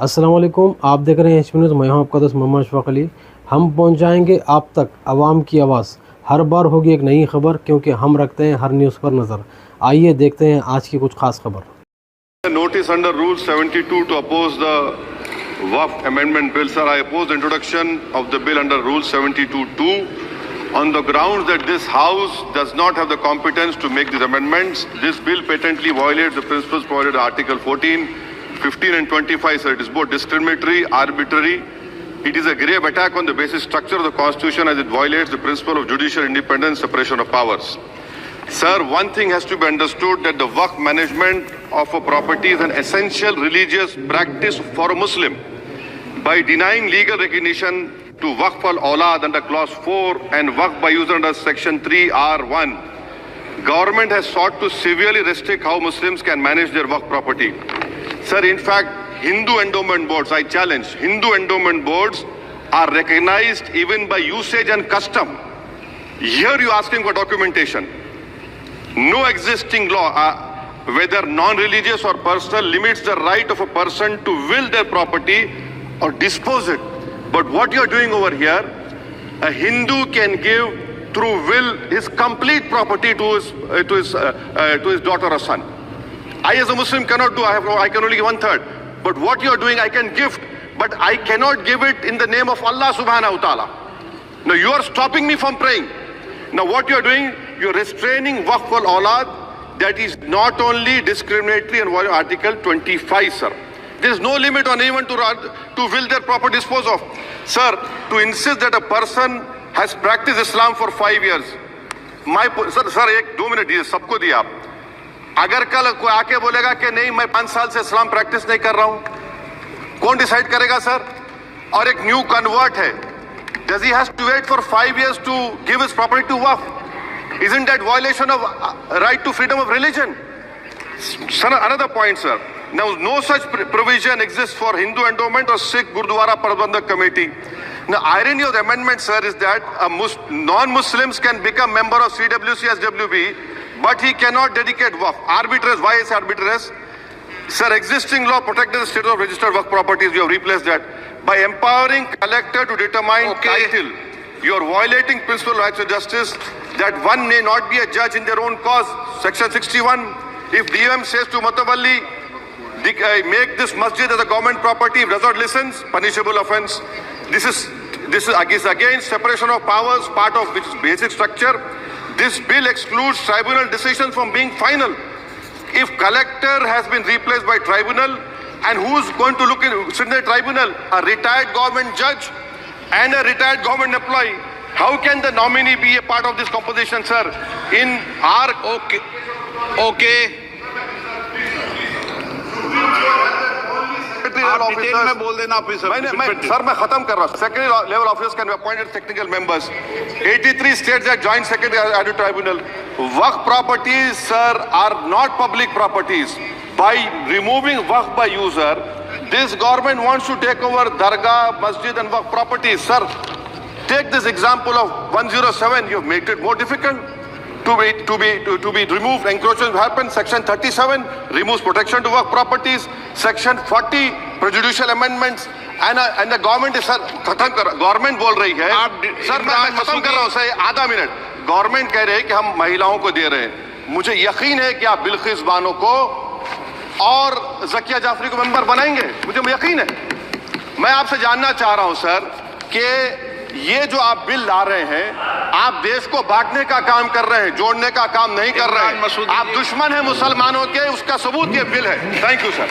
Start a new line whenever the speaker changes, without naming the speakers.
अस्सलाम वालेकुम, आप देख रहे हैं एचपी न्यूज़। मैं हूं आपका दोस्त मोहम्मद अशफाक अली। हम पहुंचाएंगे आप तक आवाम की आवाज़। हर बार होगी एक नई खबर, क्योंकि हम रखते हैं हर न्यूज़ पर नज़र। आइए देखते हैं आज की कुछ खास खबर।
Notice under Rule 72 to oppose the Waqf Amendment Bill. Sir, I oppose the introduction of the bill under Rule 72(2) on the grounds that this House does not have the competence to make these amendments. This bill patently violates the principles provided in Article 14, 15 and 25. Sir, it is both discriminatory, arbitrary. It is a grave attack on the basic structure of the Constitution, as it violates the principle of judicial independence, separation of powers. Sir, one thing has to be understood, that the Waqf management of a property is an essential religious practice for a Muslim. By denying legal recognition to Waqf al-Awlad under Clause 4 and Waqf by user under Section 3(r)(1), government has sought to severely restrict how Muslims can manage their Waqf property. Sir, in fact, Hindu endowment boards, I challenge, Hindu endowment boards are recognized even by usage and custom. Here you are asking for documentation. No existing law, whether non-religious or personal, limits the right of a person to will their property or dispose it. But what you are doing over here, a Hindu can give through will his complete property to his daughter or son. I as a Muslim cannot do, I can only give 1/3. But what you are doing, I can gift, but I cannot give it in the name of Allah subhanahu wa ta'ala. Now you are stopping me from praying. Now what you are doing, you are restraining Waqf al-Awlad. That is not only discriminatory and violating Article 25, sir. There is no limit on anyone to will their property dispose of. Sir, to insist that a person has practiced Islam for 5 years. Sir, एक 2 minute दीजिए, सबको दिया आप। अगर कल कोई आके बोलेगा कि नहीं मैं 5 साल से इस्लाम प्रैक्टिस नहीं कर रहा हूं, कौन डिसाइड करेगा सर? और एक न्यू कन्वर्ट है, does he has to wait for 5 years to give his property to Waqf? Isn't that violation of right to freedom of religion? Sir, another point, sir. Now, no such provision exists for Hindu endowment or Sikh Gurdwara Prabandhak Committee. Now, irony of the amendment, sir, is that non-Muslims can become member of CWC, SWB, but he cannot dedicate Waqf. Arbitrage, why is arbitrage? Sir, existing law protects the status of registered Waqf properties. You have replaced that. By empowering collector to determine title, you are violating principle of rights and justice, that one may not be a judge in their own cause. Section 61, if DM says to Mutawalli, make this masjid as a government property, if does not listen, punishable offense. This is against separation of powers, part of which is basic structure. This bill excludes tribunal decisions from being final. If collector has been replaced by tribunal, and who's going to sit in the tribunal? A retired government judge and a retired government employee. How can the nominee be a part of this composition, sir? In our okay.
आप detail में बोल देना officer.
Sir मैं खत्म कर रहा हूँ। Secondary level officers can be appointed technical members. 83 states that joint secretary added tribunal. Waqf properties, sir, are not public properties. By removing Waqf by user, this government wants to take over Dargah, Masjid and Waqf properties. Sir, take this example of 107. You have made it more difficult to be removed. Encroachment happens. Section 37 removes protection to Waqf properties. Section 40 prejudicial amendments. And the government is, sir, government बोल रही है, sir मैं खत्म कर रहा हूँ sir, आधा minute. Government कह रहे हैं कि हम महिलाओं को दे रहे हैं। मुझे यकीन है कि आप बिल्किस बानो को और ज़किया जाफरी को मेंबर बनाएंगे, मुझे यकीन है। मैं आपसे जानना चाह रहा हूं सर कि ये जो आप बिल ला रहे हैं, आप देश को बांटने का काम कर रहे हैं, जोड़ने का काम नहीं कर रहे हैं। आप दुश्मन हैं मुसलमानों के, उसका सबूत ये बिल है। Thank you sir.